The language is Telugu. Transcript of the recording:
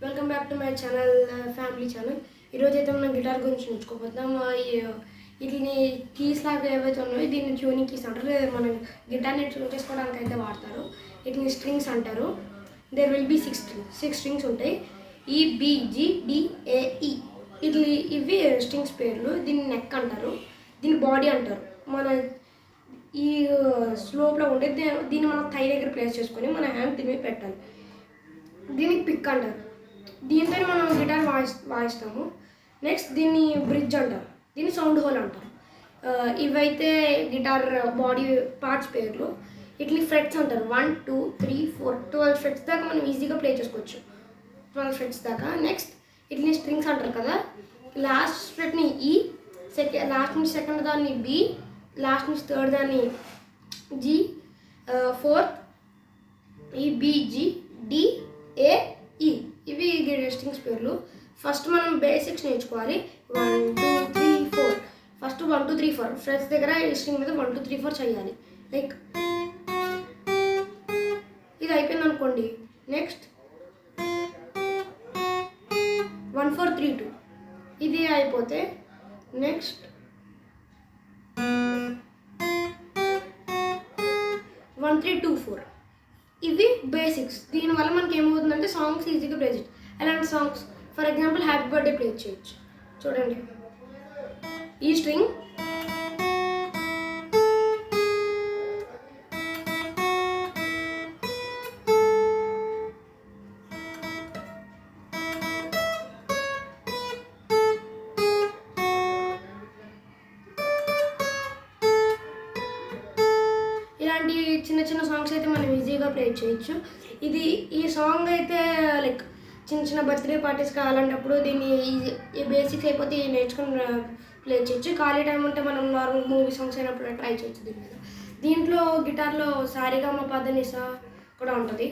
Welcome back to my channel family channel. ఈరోజు అయితే మనం గిటార్ గురించి నేర్చుకోబోతున్నాం. వీటిని కీస్ లాగా ఏవైతే ఉన్నాయో దీన్ని ట్యూనింగ్ కీస్ అంటారు. మన గిటార్ని ట్యూన్ చేసుకోవడానికి అయితే వాడతారు. వీటిని స్ట్రింగ్స్ అంటారు. There will be six strings ఉంటాయి. EBGDAE ఇవి స్ట్రింగ్స్ పేర్లు. దీన్ని నెక్ అంటారు, దీన్ని బాడీ అంటారు. మన ఈ స్లోప్లో ఉంటే దీన్ని మనం థై దగ్గర ప్లేస్ చేసుకొని మన హ్యాండ్ దీని మీద పెట్టాలి. దీనికి పిక్ అంటారు. దీంతో మనం గిటార్ వాయిస్తాము. నెక్స్ట్ దీన్ని బ్రిడ్జ్ అంటారు, దీన్ని సౌండ్ హోల్ అంటారు. ఇవైతే గిటార్ బాడీ పార్ట్స్ పేర్లు. ఇట్లా ఫ్రెట్స్ అంటారు. 1 2 3 4 12 ఫ్రెట్స్ దాకా మనం ఈజీగా ప్లే చేసుకోవచ్చు. 12 ఫ్రెట్స్ దాకా. నెక్స్ట్ ఇట్లా స్ట్రింగ్స్ అంటారు కదా. లాస్ట్ ఫ్రెట్ని E, లాస్ట్ నుంచి సెకండ్ దాన్ని B, లాస్ట్ నుంచి థర్డ్ దాన్ని G, ఫోర్త్ EBGDAE. ఇవి స్ట్రింగ్స్ పేర్లు. ఫస్ట్ మనం బేసిక్స్ నేర్చుకోవాలి. 1 2 3 4. ఫస్ట్ 1 2 3 4 ఫ్రెట్స్ దగ్గర ఈ స్ట్రింగ్ మీద 1 2 3 4 చేయాలి. లైక్ ఇది అయిపోయింది అనుకోండి. నెక్స్ట్ 1 4 3 2 ఇది అయిపోతే నెక్స్ట్ 1 3 2 4. ఇవి బేసిక్స్. దీనివల్ల మనకి ఏమవుతుందంటే సాంగ్స్ ఈజీగా ప్లే చేయొచ్చు. అలాంటి songs for example happy birthday play చేయొచ్చు. చూడండి, ఈ స్ట్రింగ్ ఇలాంటి చిన్న చిన్న సాంగ్స్ అయితే మనం ఈజీగా ప్లే చేయొచ్చు. ఈ సాంగ్ అయితే లైక్ చిన్న చిన్న బర్త్డే పార్టీస్ కావాలన్నప్పుడు దీన్ని ఈ బేసిక్స్ అయిపోతే నేర్చుకుని ప్లే చేయొచ్చు. ఖాళీ టైం ఉంటే మనం నార్మల్ మూవీ సాంగ్స్ అయినప్పుడు ట్రై చేయొచ్చు. దీంట్లో గిటార్లో సారిగమపదనిసా కూడా ఉంటుంది.